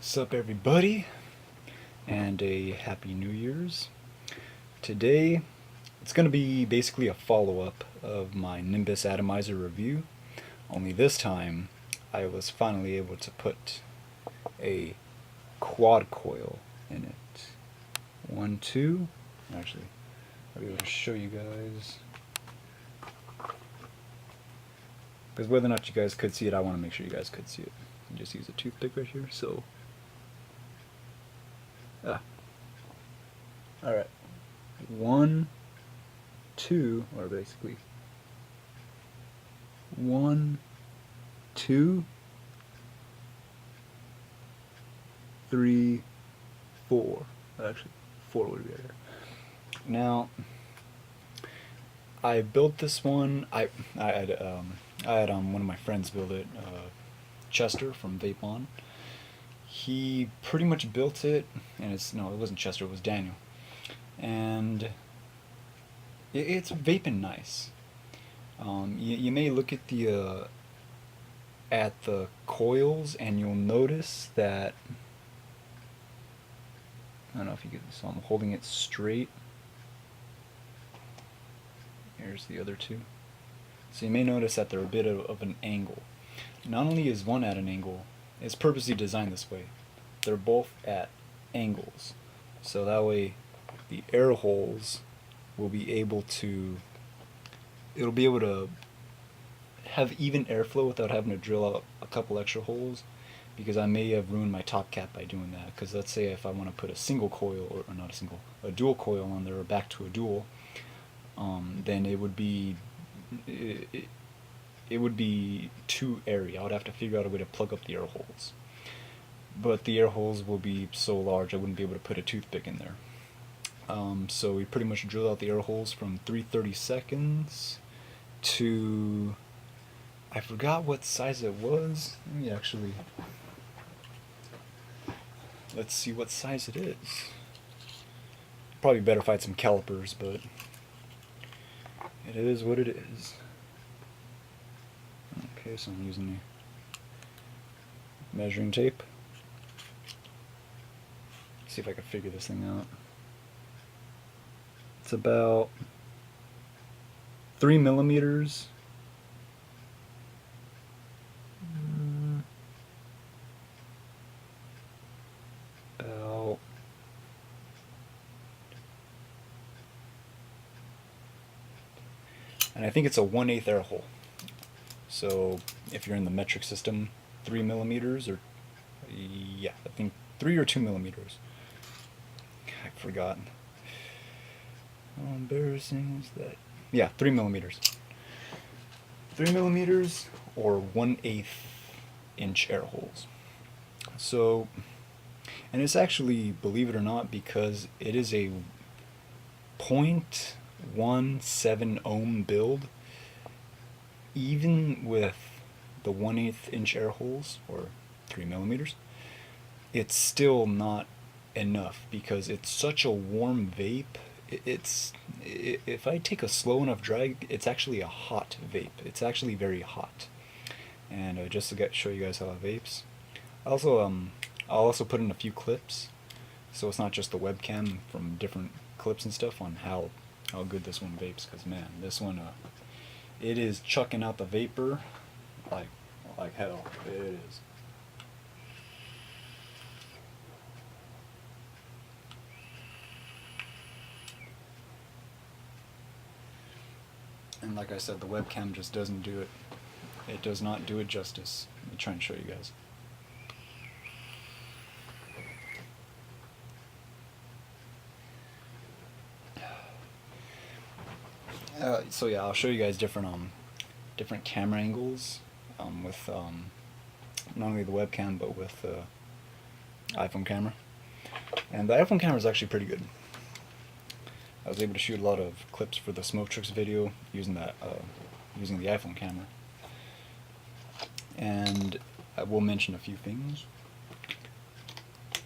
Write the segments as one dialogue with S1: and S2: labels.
S1: Sup everybody, and a happy New Year's. Today, it's going to be basically a follow-up of my Nimbus atomizer review, only this time I was finally able to put a quad coil in it. 1, 2, actually, I'll be able to show you guys. Because whether or not you guys could see it, I want to make sure you guys could see it. You just use a toothpick right here, so... Alright. 1, 2, or basically 1, 2, 3, 4. Actually, 4 would be better. Now, I built this one. I had one of my friends build it. Chester from Vape On. He pretty much built it, and it wasn't Chester. It was Daniel. And it's vaping nice. You may look at the coils, and you'll notice that, I don't know if you get this, so I'm holding it straight. Here's the other two. So you may notice that they're a bit of an angle. Not only is one at an angle, it's purposely designed this way. They're both at angles. So that way the air holes will be able to, it'll be able to have even airflow without having to drill out a couple extra holes, because I may have ruined my top cap by doing that. Because let's say if I want to put a single coil, or not a single, a dual coil on there, or back to a dual, then it would be too airy. I would have to figure out a way to plug up the air holes. But the air holes will be so large I wouldn't be able to put a toothpick in there. So we pretty much drilled out the air holes from 3/32 to, I forgot what size it was. Let me actually, let's see what size it is. Probably better if I had some calipers, but it is what it is. Okay, so I'm using the measuring tape. See if I can figure this thing out. It's about 3 millimeters. About and I think it's a 1/8 air hole. So if you're in the metric system, 3 millimeters, or yeah, I think 3 or 2 millimeters. I forgot. How embarrassing is that? Yeah, 3 millimeters. 3 millimeters or 1/8 inch air holes. So, and it's actually, believe it or not, because it is a 0.17 ohm build, even with the 1/8 inch air holes, or 3 millimeters, it's still not enough, because it's such a warm vape. If I take a slow enough drag, it's actually a hot vape. It's actually very hot. And just to show you guys how it vapes, I'll also put in a few clips, so it's not just the webcam, from different clips and stuff on how good this one vapes. Because man, this one, it is chucking out the vapor like hell. It is. And like I said, the webcam just doesn't do it. It does not do it justice. Let me try and show you guys. So yeah, I'll show you guys different camera angles with not only the webcam but with the iPhone camera. And the iPhone camera is actually pretty good. I was able to shoot a lot of clips for the smoke tricks video using the iPhone camera. And I will mention a few things. A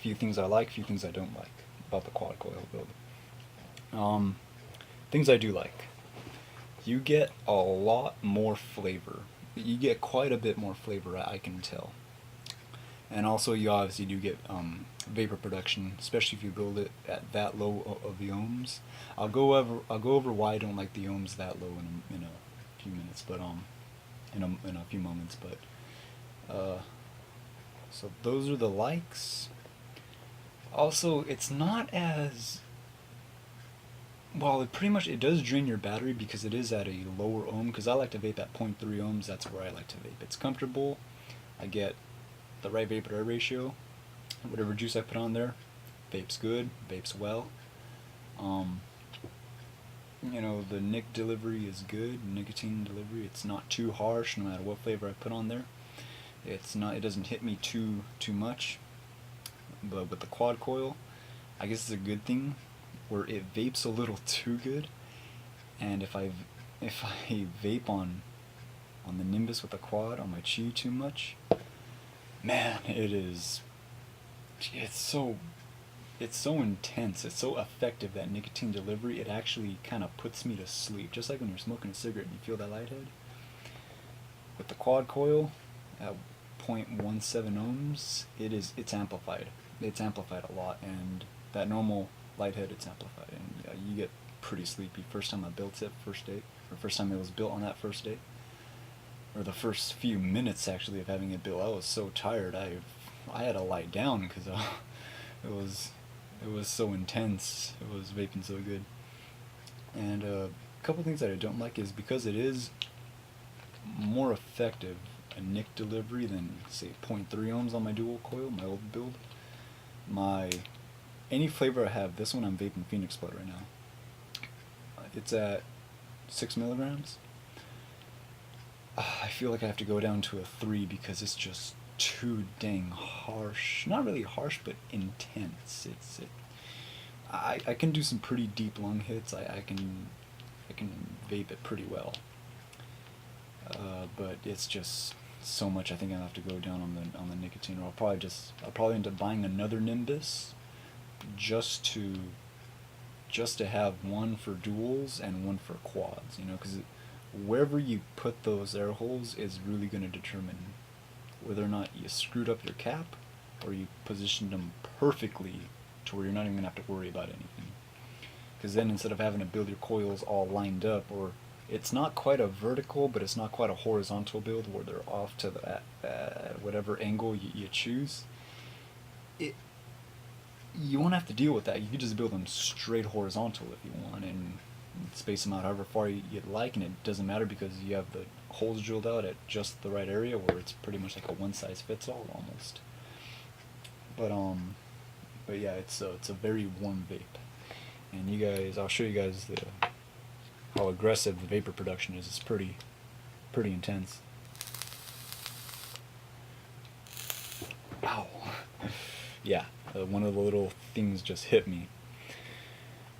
S1: few things I like, a few things I don't like about the quad coil build. Things I do like. You get a lot more flavor. You get quite a bit more flavor, I can tell. And also, you obviously do get vapor production, especially if you build it at that low of the ohms. I'll go over why I don't like the ohms that low in a few minutes, but in a few moments. But so those are the likes. Also, it's not as well. It does drain your battery because it is at a lower ohm. Because I like to vape at 0.3 ohms. That's where I like to vape. It's comfortable. I get the right vapor to air ratio. Whatever juice I put on there, vapes good, vapes well. The nic delivery is good, nicotine delivery. It's not too harsh, no matter what flavor I put on there. It doesn't hit me too much. But with the quad coil, I guess it's a good thing where it vapes a little too good. And if I vape on the Nimbus with the quad on my chew too much, man, it's so intense, it's so effective, that nicotine delivery. It actually kind of puts me to sleep, just like when you're smoking a cigarette and you feel that lighthead. With the quad coil at 0.17 ohms, it's amplified. It's amplified a lot, and that normal lighthead, it's amplified, and you get pretty sleepy. First time I built it, first time it was built on that first day, or the first few minutes actually of having it built, I was so tired. I had to lie down because it was so intense. It was vaping so good. And a couple things that I don't like is because it is more effective a nic delivery than, say, 0.3 ohms on my dual coil, my old build. Any flavor I have, this one I'm vaping Phoenix Blood right now. It's at 6 milligrams. I feel like I have to go down to a 3 because it's just too dang harsh. Not really harsh, but intense. I can do some pretty deep lung hits. I can vape it pretty well. But it's just so much. I think I'll have to go down on the nicotine, or I'll probably end up buying another Nimbus just to have one for duals and one for quads. Because wherever you put those air holes is really going to determine whether or not you screwed up your cap or you positioned them perfectly to where you're not even going to have to worry about anything. Because then instead of having to build your coils all lined up, or it's not quite a vertical, but it's not quite a horizontal build where they're off to whatever angle you choose, you won't have to deal with that. You can just build them straight horizontal if you want, and space them out however far you'd like, and it doesn't matter because you have the holes drilled out at just the right area where it's pretty much like a one-size-fits-all almost. But yeah, it's a very warm vape, and I'll show you guys how aggressive the vapor production is. It's pretty intense. Ow. Yeah, one of the little things just hit me.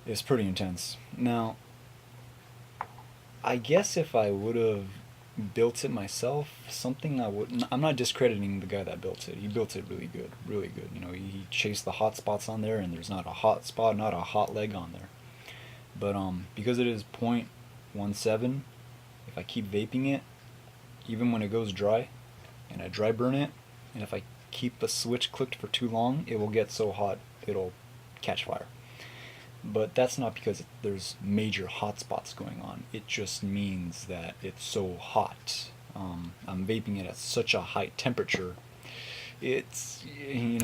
S1: It's pretty intense. Now, I guess if I would have built it myself, I'm not discrediting the guy that built it. He built it really good, really good. He chased the hot spots on there, and there's not a hot spot, not a hot leg on there. But because it is 0.17, if I keep vaping it, even when it goes dry, and I dry burn it, and if I keep the switch clicked for too long, it will get so hot it'll catch fire. But that's not because there's major hot spots going on. It just means that it's so hot. I'm vaping it at such a high temperature. It's, you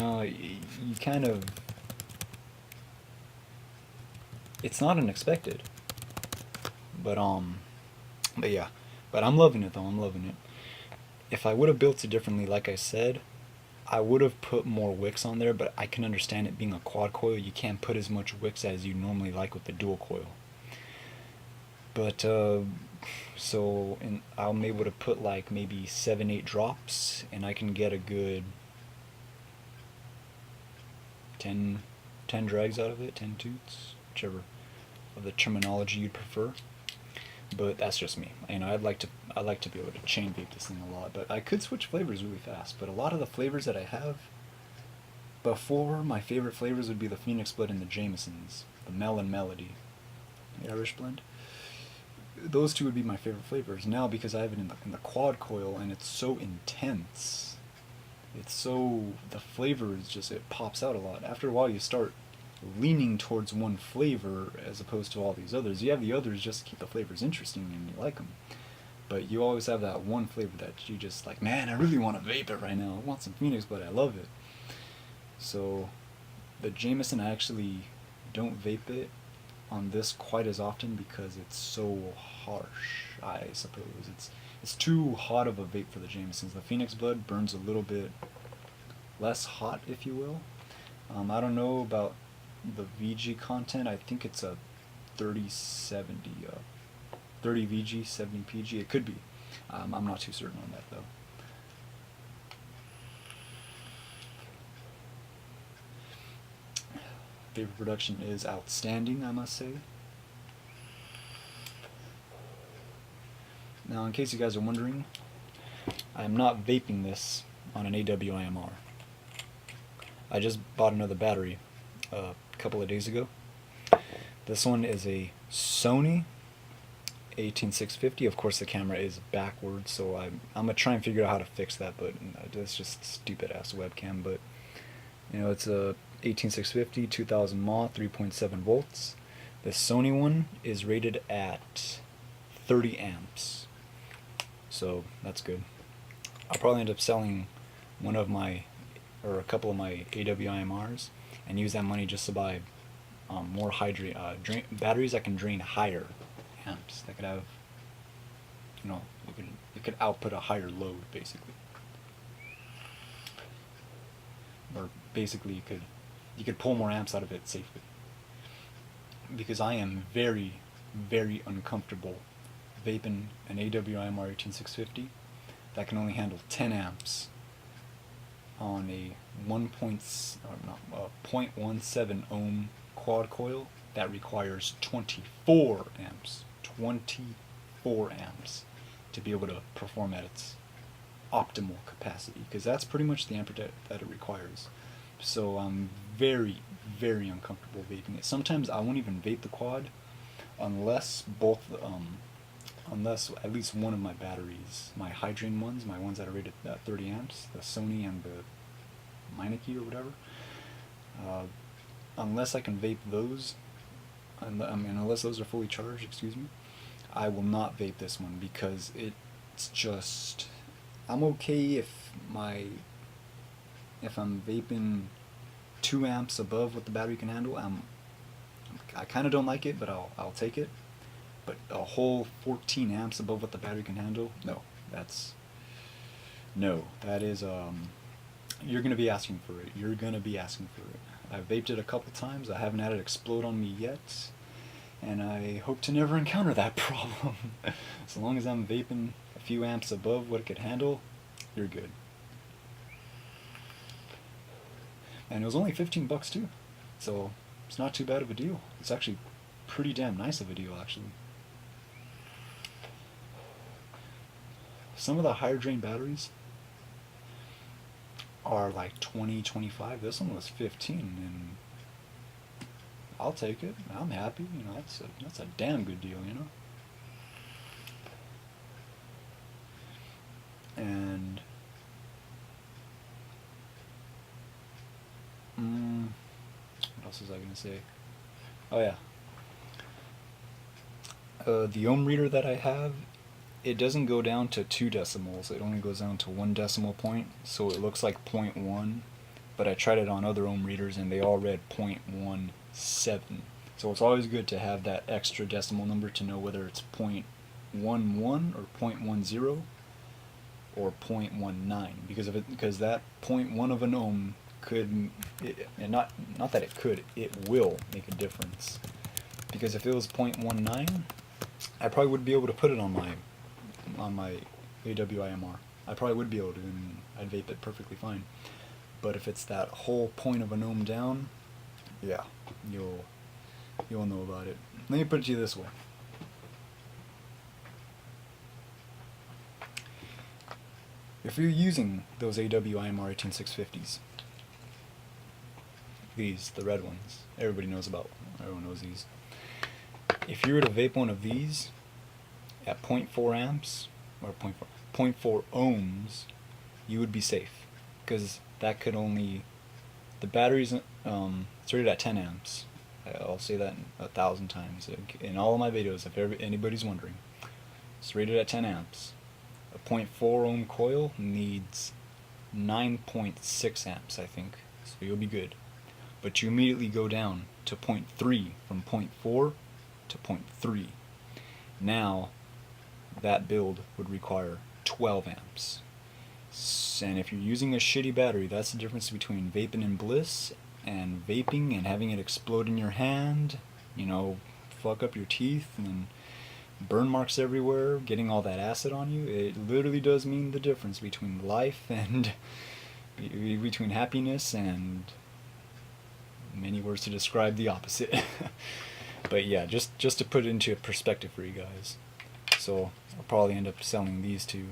S1: kind of, it's not unexpected. But yeah. But I'm loving it though. I'm loving it. If I would have built it differently, like I said, I would have put more wicks on there, but I can understand it being a quad coil. You can't put as much wicks as you normally like with the dual coil. But I'm able to put like maybe 7-8 drops, and I can get a good 10 drags out of it, 10 toots, whichever of the terminology you'd prefer. But that's just me. I'd like to be able to chain vape this thing a lot, but I could switch flavors really fast. But a lot of the flavors that I have before, my favorite flavors would be the Phoenix Blood and the Jamesons, the Melon Melody, the Irish blend. Those two would be my favorite flavors. Now, because I have it in the quad coil and it's so intense, It's so, the flavor is just, it pops out a lot. After a while you start leaning towards one flavor as opposed to all these others. You have the others just to keep the flavors interesting and you like them. But you always have that one flavor that you just like, man, I really want to vape it right now. I want some Phoenix, but I love it. So the Jameson, I actually don't vape it on this quite as often because it's so harsh, I suppose. It's too hot of a vape for the Jamesons. The Phoenix Bud burns a little bit less hot, if you will. I don't know about the VG content. I think it's a 3070, 30 VG, 70 PG. It could be. I'm not too certain on that though. Vapor production is outstanding, I must say. Now, in case you guys are wondering, I am not vaping this on an AWIMR. I just bought another battery a couple of days ago. This one is a Sony 18650. Of course, the camera is backwards, so I'm gonna try and figure out how to fix that. But it's just stupid ass webcam. But you know, it's a 18650, 2000 mAh, 3.7 volts. The Sony one is rated at 30 amps, so that's good. I'll probably end up selling one of my, or a couple of my AWIMRs, and use that money just to buy more batteries that can drain higher amps. That could have, you know, it could output a higher load basically, or basically you could pull more amps out of it safely. Because I am very, very uncomfortable vaping an AWIMR 18650 that can only handle 10 amps on a 0.17 ohm quad coil that requires 24 amps. 24 amps to be able to perform at its optimal capacity, because that's pretty much the amperage that it requires. So I'm very, very uncomfortable vaping it. Sometimes I won't even vape the quad unless unless at least one of my batteries, my high drain ones, my ones that are rated at 30 amps, the Sony and the Meineke or whatever, unless I can vape those, unless those are fully charged, excuse me, I will not vape this one, because it's just, I'm okay if I'm vaping 2 amps above what the battery can handle. I kind of don't like it, but I'll take it. But a whole 14 amps above what the battery can handle, no, that is, you're going to be asking for it. You're going to be asking for it. I've vaped it a couple times. I haven't had it explode on me yet, and I hope to never encounter that problem. As long as I'm vaping a few amps above what it could handle, you're good. And it was only 15 bucks too, so it's not too bad of a deal. It's actually pretty damn nice of a deal, actually. Some of the higher drain batteries are like 20, 25. This one was 15, and I'll take it. I'm happy. You know, that's a damn good deal, you know. And what else was I gonna say? Oh yeah. The ohm reader that I have, it doesn't go down to 2 decimals. It only goes down to 1 decimal point, so it looks like 0.1. But I tried it on other ohm readers, and they all read 0.17. So it's always good to have that extra decimal number to know whether it's 0.11 or 0.10 or 0.19, because that 0.1 of an ohm could, and not that it could, it will make a difference. Because if it was 0.19, I probably would be able to put it on my AWIMR. I probably would be able to, and I'd vape it perfectly fine. But if it's that whole point of an ohm down, yeah, you'll know about it. Let me put it to you this way. If you're using those AWIMR 18650s, these, the red ones, everyone knows these. If you were to vape one of these at 0.4 amps, or 0.4 ohms, you would be safe. because that could only, the batteries, it's rated at 10 amps. I'll say that 1,000 times in all of my videos if anybody's wondering. It's rated at 10 amps. A 0.4 ohm coil needs 9.6 amps, I think, so you'll be good. But you immediately go down to 0.3, from 0.4 to 0.3. Now, that build would require 12 amps. And if you're using a shitty battery, that's the difference between vaping in bliss and vaping and having it explode in your hand, you know, fuck up your teeth and burn marks everywhere, getting all that acid on you. It literally does mean the difference between life and between happiness and many words to describe the opposite. But yeah, just to put it into perspective for you guys. So I'll probably end up selling these to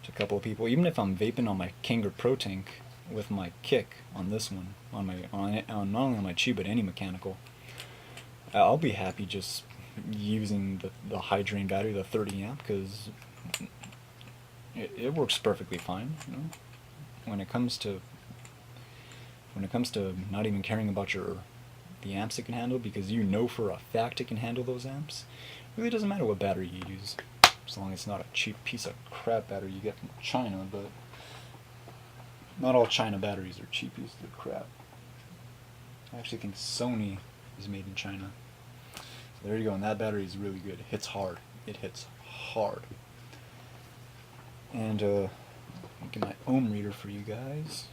S1: a couple of people, even if I'm vaping on my Kanger Pro Tank with my kick on this one, on not only on my Chi but any mechanical. I'll be happy just using the high drain battery, the 30 amp, because it works perfectly fine. You know, when it comes to not even caring about the amps it can handle, because you know for a fact it can handle those amps. It really doesn't matter what battery you use, as long as it's not a cheap piece of crap battery you get from China. But not all China batteries are cheap pieces of crap. I actually think Sony is made in China. So there you go, and that battery is really good. It hits hard. It hits hard. And I'll get my ohm reader for you guys,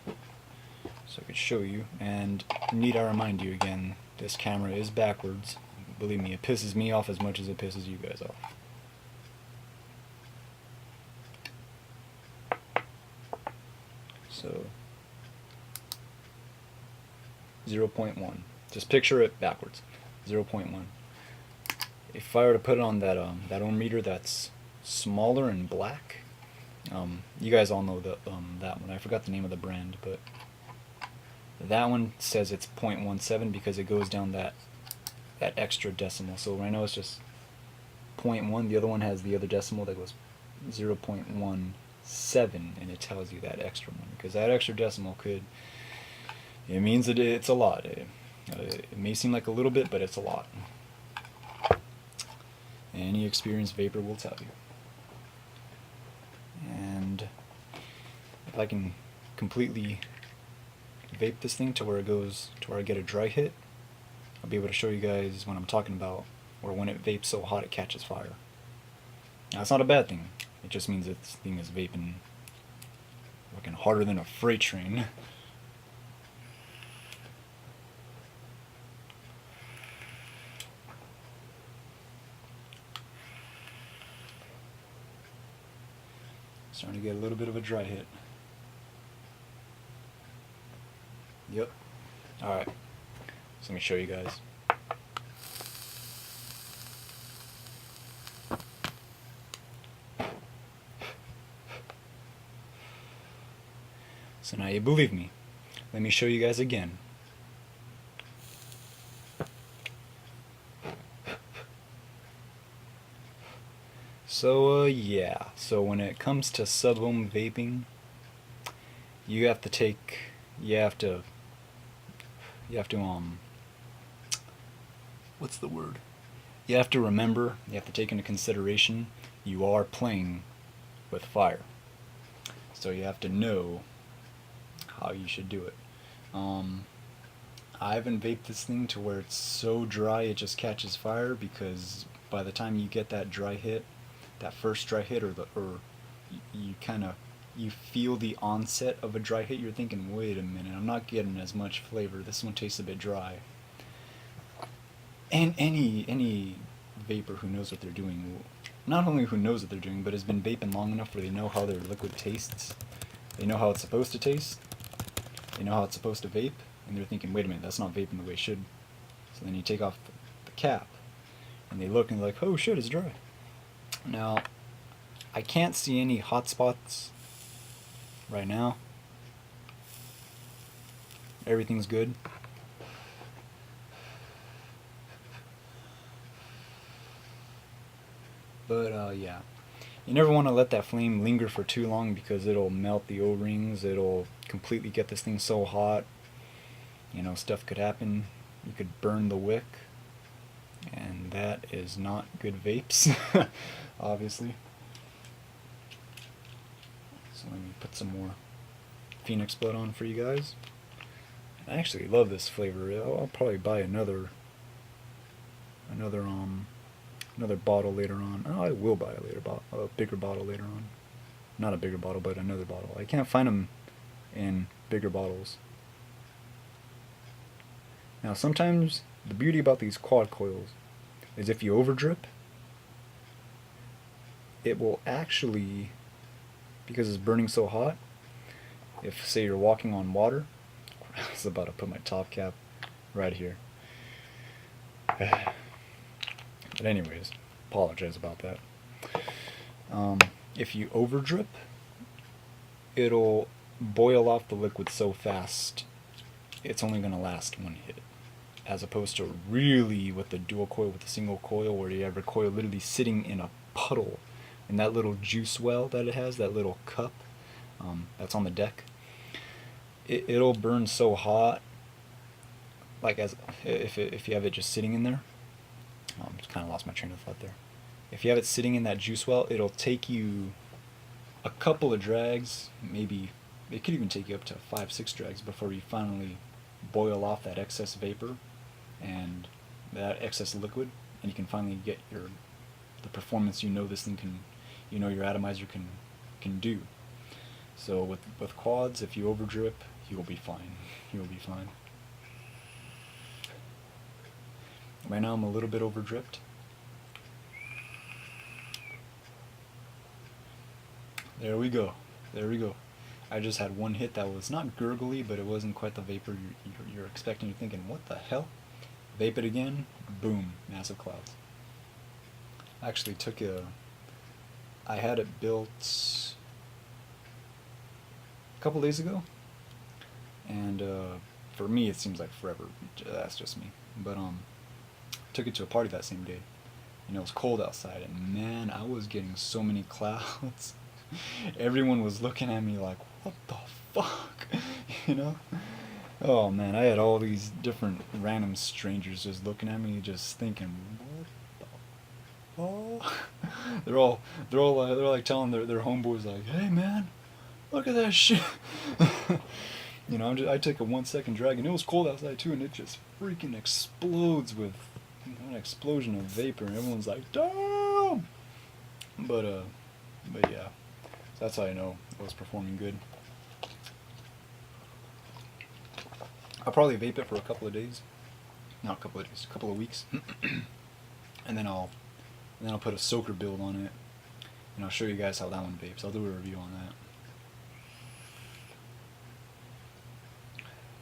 S1: so I could show you. And need I remind you again, this camera is backwards. Believe me, it pisses me off as much as it pisses you guys off. So 0.1. Just picture it backwards. 0.1. If I were to put it on that ohm meter that's smaller and black, you guys all know that one. I forgot the name of the brand, but that one says it's 0.17 because it goes down that extra decimal. So I know it's just 0.1. The other one has the other decimal that goes 0.17, and it tells you that extra one, because that extra decimal it means that it's a lot. It may seem like a little bit, but it's a lot. Any experienced vapor will tell you. And if I can completely vape this thing to where I get a dry hit, I'll be able to show you guys what I'm talking about, or when it vapes so hot it catches fire. Now, that's not a bad thing. It just means that this thing is vaping fucking harder than a freight train. Starting to get a little bit of a dry hit. Yep. Alright. So let me show you guys. So now you believe me. Let me show you guys again. So yeah, so when it comes to sub-ohm vaping, you have to what's the word? You have to remember, you have to take into consideration, you are playing with fire. So you have to know how you should do it. I haven't vaped this thing to where it's so dry it just catches fire, because by the time you get that dry hit, that first dry hit, or you feel the onset of a dry hit, you're thinking, wait a minute, I'm not getting as much flavor, this one tastes a bit dry. And any vapor who knows what they're doing, not only who knows what they're doing, but has been vaping long enough where they know how their liquid tastes, they know how it's supposed to taste, they know how it's supposed to vape, and they're thinking, wait a minute, that's not vaping the way it should. So then you take off the cap, and they look and they're like, oh shit, it's dry. Now, I can't see any hot spots right now. Everything's good. But yeah, You never want to let that flame linger for too long because it'll melt the O-rings. It'll completely get this thing so hot. You know, stuff could happen. You could burn the wick, and that is not good vapes, obviously. So let me put some more Phoenix Blood on for you guys. I actually love this flavor. I'll probably buy another bottle later on. Oh, I will buy a bigger bottle later on. Not a bigger bottle, but another bottle. I can't find them in bigger bottles. Now, sometimes the beauty about these quad coils is if you overdrip, it will actually, because it's burning so hot, if, say, you're walking on water, I was about to put my top cap right here. But anyways, apologize about that. If you overdrip, it'll boil off the liquid so fast, it's only going to last one hit. As opposed to really with the dual coil, with the single coil, where you have a coil literally sitting in a puddle, in that little juice well that it has, that little cup that's on the deck. It'll burn so hot, like if you have it just sitting in there. Just kind of lost my train of thought there. If you have it sitting in that juice well, it'll take you a couple of drags, maybe it could even take you up to 5-6 drags before you finally boil off that excess vapor and that excess liquid, and you can finally get the performance this thing can, your atomizer can do. So with quads, if you overdrip, you'll be fine. You'll be fine. Right now I'm a little bit overdripped. There we go. There we go. I just had one hit that was not gurgly, but it wasn't quite the vapor you're expecting. You're thinking, what the hell? Vape it again, boom, massive clouds. I actually I had it built a couple days ago, and for me it seems like forever. That's just me. But took it to a party that same day. It was cold outside, and man, I was getting so many clouds. Everyone was looking at me like, what the fuck? Oh man, I had all these different random strangers just looking at me, just thinking, what the fuck? They're like telling their homeboys like, hey man, look at that shit. I took a 1-second drag, and it was cold outside too, and it just freaking explodes with an explosion of vapor, and everyone's like, damn. But yeah. So that's how I know it was performing good. I'll probably vape it for a couple of days. Not a couple of days, a couple of weeks. and then I'll put a soaker build on it, and I'll show you guys how that one vapes. I'll do a review on that.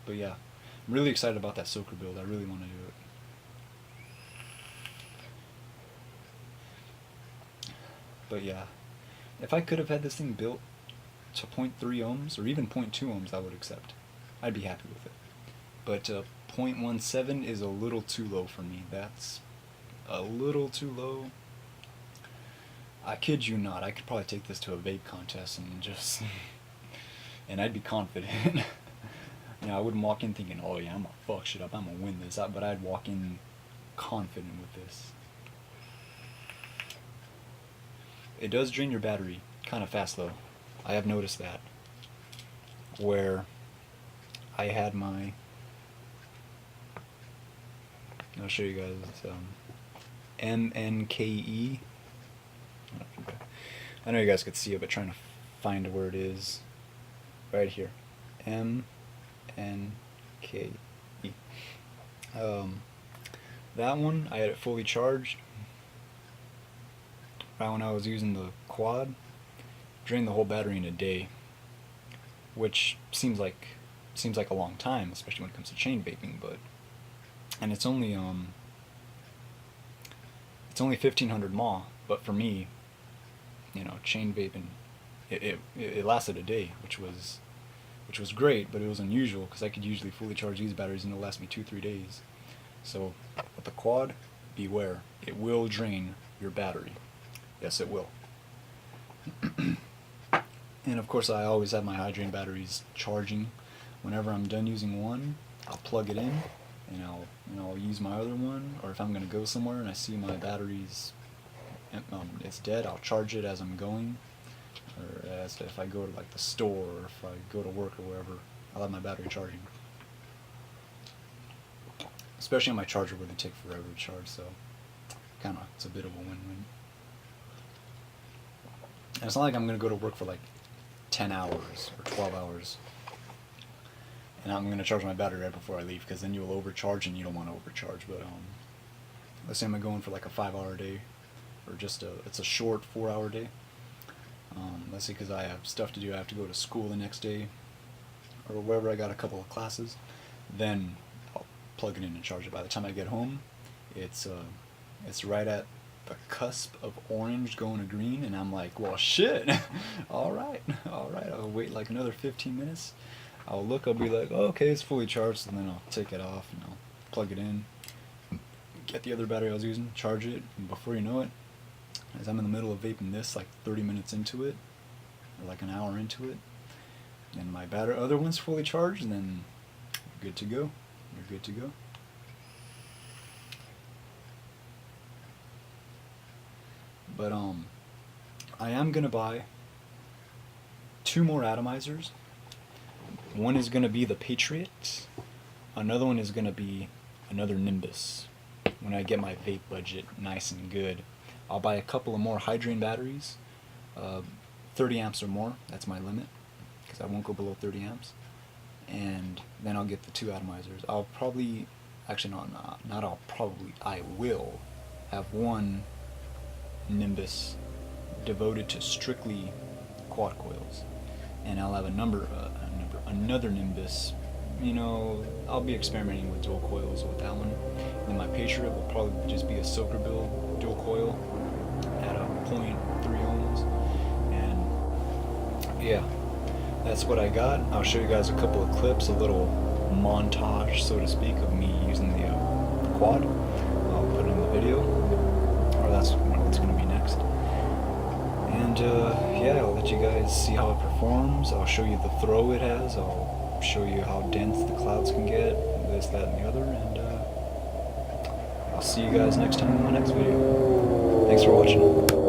S1: But yeah, I'm really excited about that soaker build. I really want to do it. But yeah, if I could have had this thing built to 0.3 ohms or even 0.2 ohms, I would accept. I'd be happy with it. But 0.17 is a little too low for me. That's a little too low. I kid you not, I could probably take this to a vape contest and just and I'd be confident. I wouldn't walk in thinking, oh yeah, I'm gonna fuck shit up, I'm gonna win this, but I'd walk in confident with this. It does drain your battery kind of fast though. I have noticed that. Where I had my, I'll show you guys, MNKE. I know you guys could see it, but trying to find where it is. Right here. MNKE. That one, I had it fully charged. Right when I was using the quad, drained the whole battery in a day, which seems like a long time, especially when it comes to chain vaping. And it's only 1500 mAh, but for me, chain vaping, it lasted a day, which was great, but it was unusual because I could usually fully charge these batteries and it'll last me 2-3 days. So with the quad, beware, it will drain your battery. Yes, it will. And of course I always have my hydrogen batteries charging. Whenever I'm done using one, I'll plug it in and I'll use my other one, or if I'm going to go somewhere and I see my batteries it's dead, I'll charge it as I'm going, or as if I go to like the store, or if I go to work or wherever, I'll have my battery charging. Especially on my charger where they take forever to charge, so it's a bit of a win-win. And it's not like I'm going to go to work for like 10 hours or 12 hours and I'm going to charge my battery right before I leave, because then you'll overcharge and you don't want to overcharge. But let's say I'm going for like a 5-hour day, or it's a short 4-hour day. Let's say because I have stuff to do, I have to go to school the next day, or wherever I got a couple of classes, then I'll plug it in and charge it. By the time I get home, it's right at the cusp of orange going to green, and I'm like, well, shit. all right, I'll wait like another 15 minutes. I'll look, I'll be like, oh, okay, it's fully charged, and then I'll take it off and I'll plug it in, get the other battery I was using, charge it, and before you know it, as I'm in the middle of vaping this, like 30 minutes into it, or like an hour into it, and my other one's fully charged, and then you're good to go. You're good to go. But I am gonna buy 2 more atomizers. One is gonna be the Patriot. Another one is gonna be another Nimbus. When I get my vape budget nice and good, I'll buy a couple of more hydrogen batteries, 30 amps or more. That's my limit, because I won't go below 30 amps. And then I'll get the 2 atomizers. I'll probably, actually not I'll probably, I will have one Nimbus devoted to strictly quad coils, and I'll have another Nimbus. I'll be experimenting with dual coils with that one. And then my Patriot will probably just be a soaker build dual coil at a 0.3 ohms. And yeah, that's what I got. I'll show you guys a couple of clips, a little montage, so to speak, of me using the quad. I'll put it in the video, or that's what's going to be next. And yeah, I'll let you guys see how it performs. I'll show you the throw it has. I'll show you how dense the clouds can get, this, that, and the other. And I'll see you guys next time in my next video. Thanks for watching.